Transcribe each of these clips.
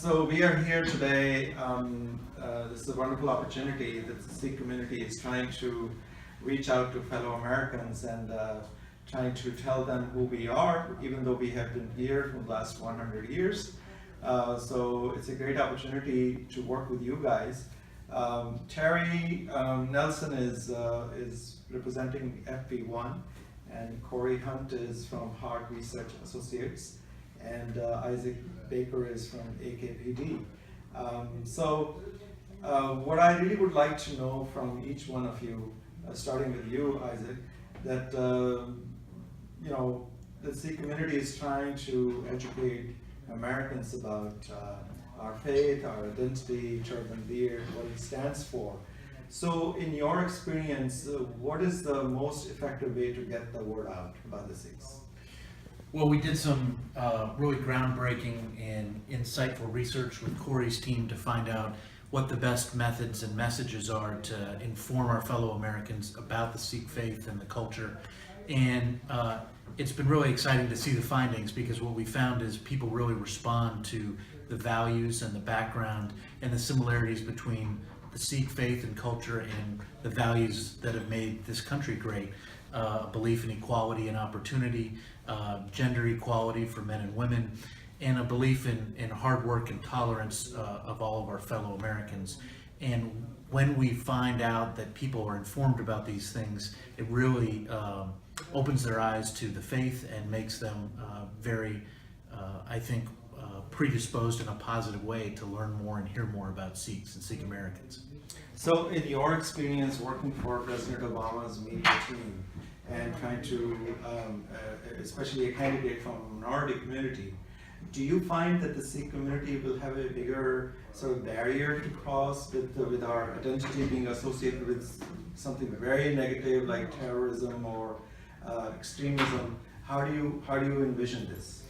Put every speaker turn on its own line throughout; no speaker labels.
So we are here today. This is a wonderful opportunity that the Sikh community is trying to reach out to fellow Americans and trying to tell them who we are, even though we have been here for the last 100 years. So it's a great opportunity to work with you guys. Terry Nelson is representing FP1, and Corey Hunt is from Hart Research Associates, and Isaac Baker is from AKPD. What I really would like to know from each one of you, starting with you, Isaac, that the Sikh community is trying to educate Americans about our faith, our identity, turban beard, what it stands for. So in your experience, what is the most effective way to get the word out about the Sikhs?
Well, we did some really groundbreaking and insightful research with Corey's team to find out what the best methods and messages are to inform our fellow Americans about the Sikh faith and the culture. And it's been really exciting to see the findings, because what we found is people really respond to the values and the background and the similarities between the Sikh faith and culture and the values that have made this country great. Belief in equality and opportunity, gender equality for men and women, and a belief in hard work and tolerance of all of our fellow Americans. And when we find out that people are informed about these things, it really opens their eyes to the faith and makes them very, I think, predisposed in a positive way to learn more and hear more about Sikhs and Sikh Americans.
So in your experience working for President Obama's media team and trying to, especially a candidate from a minority community, do you find that the Sikh community will have a bigger sort of barrier to cross with our identity being associated with something very negative like terrorism or extremism? How do you envision this?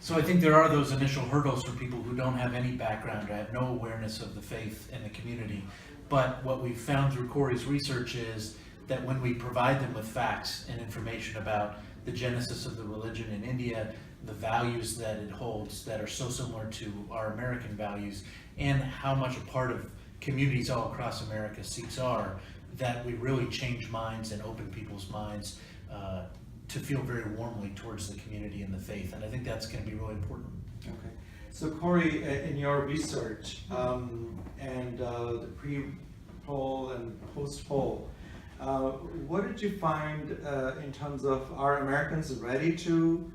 So I think there are those initial hurdles for people who don't have any background or have no awareness of the faith and the community. But what we've found through Corey's research is that when we provide them with facts and information about the genesis of the religion in India, the values that it holds that are so similar to our American values, and how much a part of communities all across America Sikhs are, that we really change minds and open people's minds to feel very warmly towards the community and the faith. And I think that's going to be really important.
Okay. So Corey, in your research and the pre-poll and post-poll, what did you find in terms of, are Americans ready to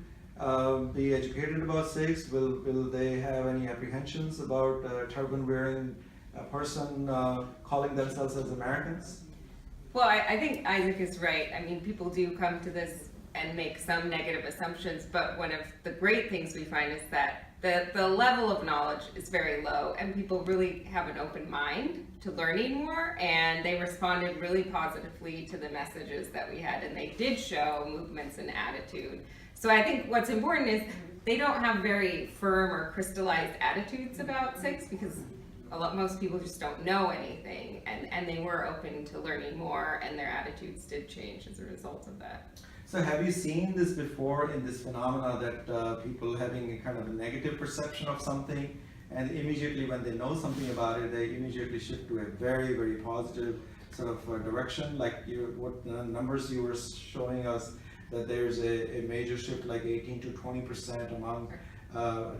be educated about Sikhs? Will they have any apprehensions about a turban-wearing person calling themselves as Americans?
Well, I think Isaac is right. I mean, people do come to this and make some negative assumptions, but one of the great things we find is that the level of knowledge is very low, and people really have an open mind to learning more, and they responded really positively to the messages that we had, and they did show movements and attitude. So I think what's important is they don't have very firm or crystallized attitudes about Sikhs, because most people just don't know anything, and they were open to learning more, and their attitudes did change as a result of that.
So have you seen this before in this phenomena that people having a kind of a negative perception of something, and immediately when they know something about it, they immediately shift to a very, very positive sort of direction, like what numbers you were showing us, that there's a major shift like 18 to 20% among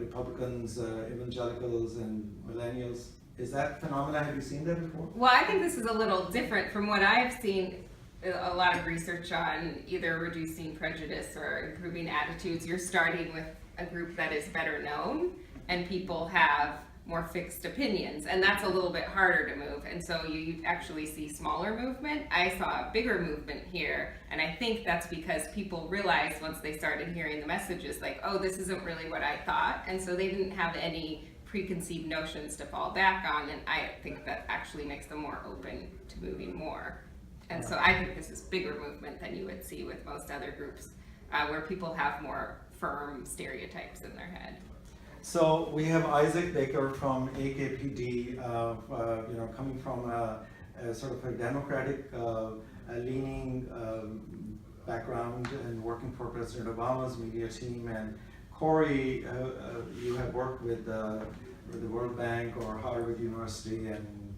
Republicans, evangelicals, and millennials. Is that phenomena, have you seen that before?
Well, I think this is a little different from what I've seen. A lot of research on either reducing prejudice or improving attitudes. You're starting with a group that is better known, and people have more fixed opinions, and that's a little bit harder to move, and so you actually see smaller movement. I saw a bigger movement here, and I think that's because people realized once they started hearing the messages, like, oh, this isn't really what I thought, and so they didn't have any preconceived notions to fall back on, and I think that actually makes them more open to moving more. And so I think this is bigger movement than you would see with most other groups, where people have more firm stereotypes in their head.
So we have Isaac Baker from AKPD, coming from a sort of a democratic leaning background and working for President Obama's media team, and Corey, you have worked with with the World Bank or Harvard University and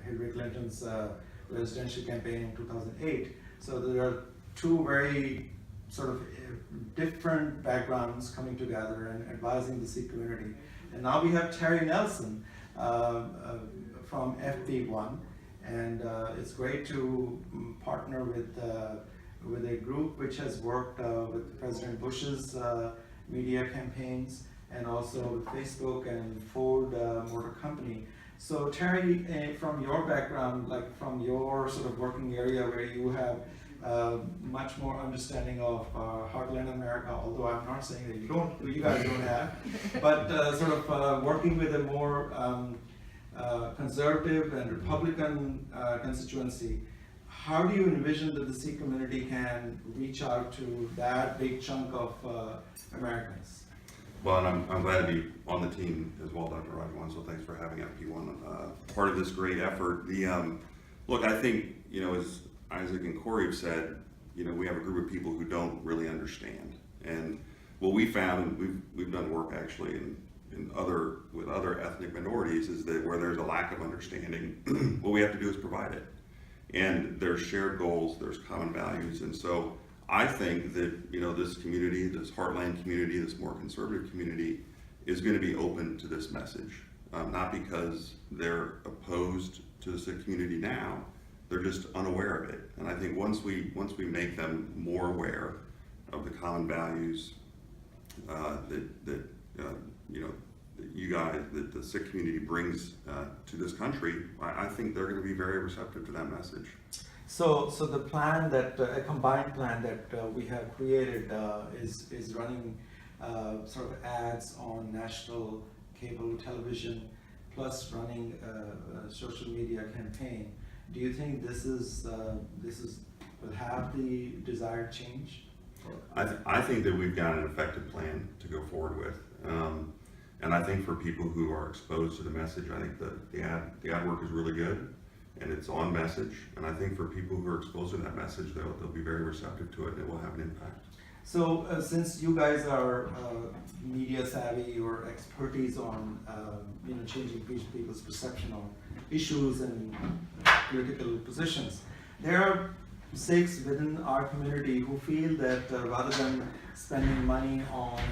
Hillary Clinton's presidential campaign in 2008. So there are two very sort of different backgrounds coming together and advising the Sikh community. And now we have Terry Nelson from FP1, and it's great to partner with a group which has worked with President Bush's media campaigns, and also with Facebook and Ford Motor Company. So Terry, from your background, like from your sort of working area where you have much more understanding of Heartland America, although I'm not saying that you guys don't have, but sort of working with a more conservative and Republican constituency, how do you envision that the Sikh community can reach out to that big chunk of Americans?
Well, and I'm glad to be on the team as well, Dr. Rajwan, so thanks for having FP1 part of this great effort. Look, I think, as Isaac and Corey have said, we have a group of people who don't really understand. And what we found, and we've done work actually with other ethnic minorities, is that where there's a lack of understanding, what we have to do is provide it. And there's shared goals, there's common values, and so I think that this community, this Heartland community, this more conservative community, is going to be open to this message. Not because they're opposed to the Sikh community now, they're just unaware of it. And I think once we make them more aware of the common values that you guys, that the Sikh community brings to this country, I think they're going to be very receptive to that message.
So the plan that, a combined plan that we have created is running sort of ads on national cable television, plus running a social media campaign. Do you think this will have the desired change?
I think that we've got an effective plan to go forward with. And I think for people who are exposed to the message, I think the ad work is really good. And it's on message, and I think for people who are exposed to that message, they'll be very receptive to it, and it will have an impact.
So since you guys are media savvy or expertise on changing people's perception on issues and political positions, there are Sikhs within our community who feel that rather than spending money on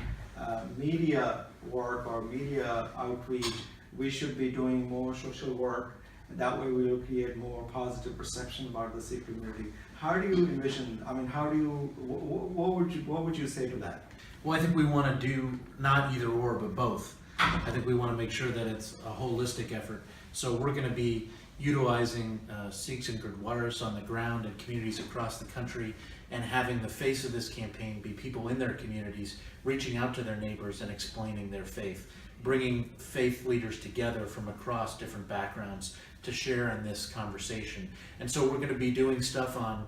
media work or media outreach, we should be doing more social work. And that way we will create more positive perception about the Sikh community. How do you envision, what would you say to that?
Well, I think we want to do not either or, but both. I think we want to make sure that it's a holistic effort. So we're going to be utilizing Sikhs and Gurdwaras on the ground in communities across the country, and having the face of this campaign be people in their communities reaching out to their neighbors and explaining their faith, bringing faith leaders together from across different backgrounds to share in this conversation. And so we're going to be doing stuff on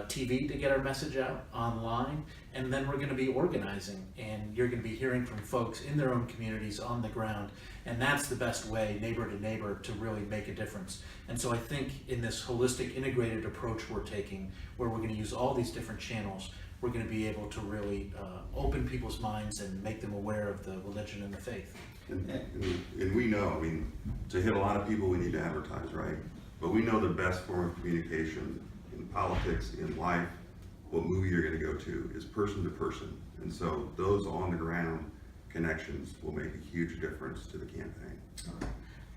TV to get our message out, online, and then we're going to be organizing, and you're going to be hearing from folks in their own communities on the ground, and that's the best way, neighbor to neighbor, to really make a difference. And so I think in this holistic, integrated approach we're taking, where we're going to use all these different channels, we're going to be able to really open people's minds and make them aware of the religion and the faith.
And we know, to hit a lot of people, we need to advertise, right? But we know the best form of communication in politics, in life, what movie you're going to go to, is person to person. And so those on the ground connections will make a huge difference to the campaign.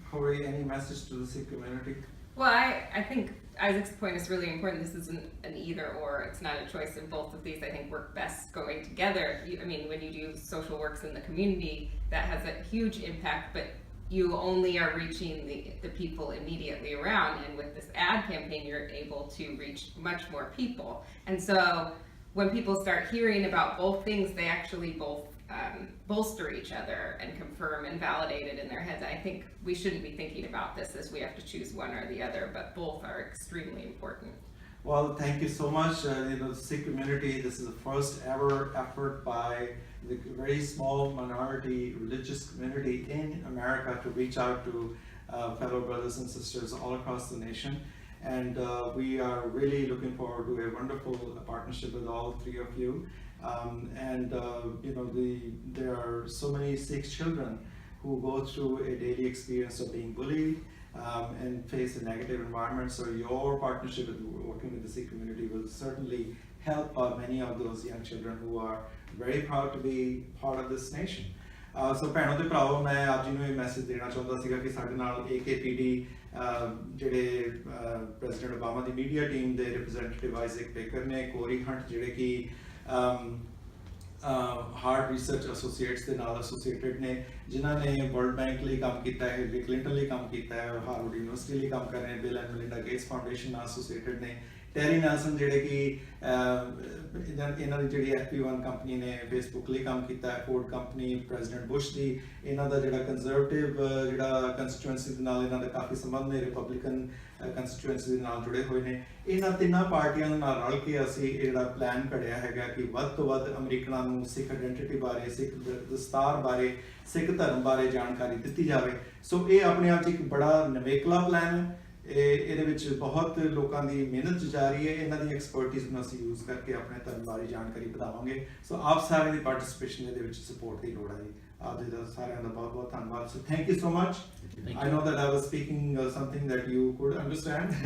Corey, any message to the Sikh community?
Well, I think Isaac's point is really important. This isn't an either or, it's not a choice, and both of these I think work best going together. When you do social works in the community, that has a huge impact, but you only are reaching the people immediately around, and with this ad campaign you're able to reach much more people. And so when people start hearing about both things, they actually both bolster each other and confirm and validate it in their heads. I think we shouldn't be thinking about this as we have to choose one or the other, but both are extremely important.
Well, thank you so much. The Sikh community, this is the first ever effort by the very small minority religious community in America to reach out to fellow brothers and sisters all across the nation. And we are really looking forward to a wonderful partnership with all three of you. There are so many Sikh children who go through a daily experience of being bullied and face a negative environment. So your partnership with working with the Sikh community will certainly help many of those young children who are very proud to be part of this nation. ਸੋ ਭੈਣੋ ਤੇ ਭਰਾਵੋ, ਮੈਂ ਆਪ ਜੀ ਨੂੰ ਇਹ message ਦੇਣਾ ਚਾਹੁੰਦਾ ਸੀਗਾ ਕਿ ਸਾਡੇ ਨਾਲ AKPD ਜਿਹੜੇ ਪ੍ਰੈਜ਼ੀਡੈਂਟ ਓਬਾਮਾ ਦੀ ਮੀਡੀਆ ਟੀਮ ਦੇ ਰਿਪਰੈਜ਼ੈਂਟੇਟਿਵ ਆਈਜ਼ੈਕ ਬੇਕਰ ਨੇ, ਕੋਰੀ ਹੰਟ ਜਿਹੜੇ ਕਿ ਹਾਰਟ ਰਿਸਰਚ ਐਸੋਸੀਏਟਸ ਦੇ ਨਾਲ ਐਸੋਸੀਏਟਡ ਨੇ, ਜਿਨ੍ਹਾਂ ਨੇ ਵਰਲਡ ਬੈਂਕ ਲਈ ਕੰਮ ਕੀਤਾ ਹੈ, ਹਿਲਰੀ ਕਲਿੰਟਨ ਲਈ ਕੰਮ ਕੀਤਾ ਹੈ, ਹਾਰਵਰਡ ਯੂਨੀਵਰਸਿਟੀ ਲਈ ਕੰਮ ਕਰ ਰਹੇ ਨੇ, bill and Melinda Gates foundation ਨਾਲ ਐਸੋਸੀਏਟਡ ਨੇ, ਟੈਰੀ ਨੈਲਸਨ ਜਿਹੜੇ ਕਿ ਇਹਨਾਂ ਦੀ ਜਿਹੜੀ FP1 ਕੰਪਨੀ ਨੇ ਫੇਸਬੁੱਕ ਲਈ ਕੰਮ ਕੀਤਾ ਹੈ, ਫੋਰਡ ਕੰਪਨੀ ਪ੍ਰੈਜ਼ੀਡੈਂਟ ਬੁਸ਼ ਦੀ, ਇਹਨਾਂ ਦਾ ਜਿਹੜਾ ਕੰਜ਼ਰਵੇਟਿਵ ਜਿਹੜਾ ਕੰਸਟੀਚੁਐਂਸੀ ਦੇ ਨਾਲ ਇਹਨਾਂ ਦਾ ਕਾਫੀ ਸੰਬੰਧ ਨੇ, ਰਿਪਬਲਿਕਨ ਕੰਸਟੀਚੁਐਂਸੀ ਦੇ ਨਾਲ ਜੁੜੇ ਹੋਏ ਨੇ। ਇਹਨਾਂ ਤਿੰਨਾਂ ਪਾਰਟੀਆਂ ਦੇ ਨਾਲ ਰਲ ਕੇ ਅਸੀਂ ਇਹ ਜਿਹੜਾ ਪਲਾਨ ਘੜਿਆ ਹੈਗਾ ਕਿ ਵੱਧ ਤੋਂ ਵੱਧ ਅਮਰੀਕਨਾਂ ਨੂੰ ਸਿੱਖ ਆਇਡੈਂਟੀਟੀ ਬਾਰੇ, ਸਿੱਖ ਦਸਤਾਰ ਬਾਰੇ, ਸਿੱਖ ਧਰਮ ਬਾਰੇ ਜਾਣਕਾਰੀ ਦਿੱਤੀ ਜਾਵੇ। ਸੋ ਇਹ ਆਪਣੇ ਆਪ 'ਚ ਇੱਕ ਬੜਾ ਨਵੇਕਲਾ ਪਲਾਨ ਹੈ। ਇਹਦੇ ਵਿੱਚ ਬਹੁਤ ਲੋਕਾਂ ਦੀ ਮਿਹਨਤ ਜਾਰੀ ਹੈ। ਇਹਨਾਂ ਦੀ ਐਕਸਪਰਟਿਜ਼ ਨੂੰ ਅਸੀਂ ਯੂਜ਼ ਕਰਕੇ ਆਪਣੇ ਧਰਮ ਬਾਰੇ ਜਾਣਕਾਰੀ ਵਧਾਵਾਂਗੇ। ਸੋ ਆਪ ਸਾਰਿਆਂ ਦੀ ਪਾਰਟਿਸਿਪੇਸ਼ਨ ਇਹਦੇ ਵਿੱਚ ਸਪੋਰਟ ਦੀ ਲੋੜ ਹੈ ਜੀ। ਆਪ ਜੀ ਦਾ ਸਾਰਿਆਂ ਦਾ ਬਹੁਤ ਬਹੁਤ ਧੰਨਵਾਦ। So thank you so much. I know that I was speaking something that you could understand.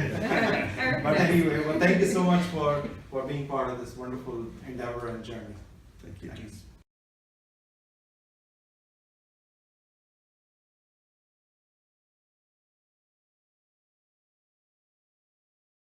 But anyway, well, thank you so much for being part of this wonderful endeavor and journey.
Thank you.
Thanks.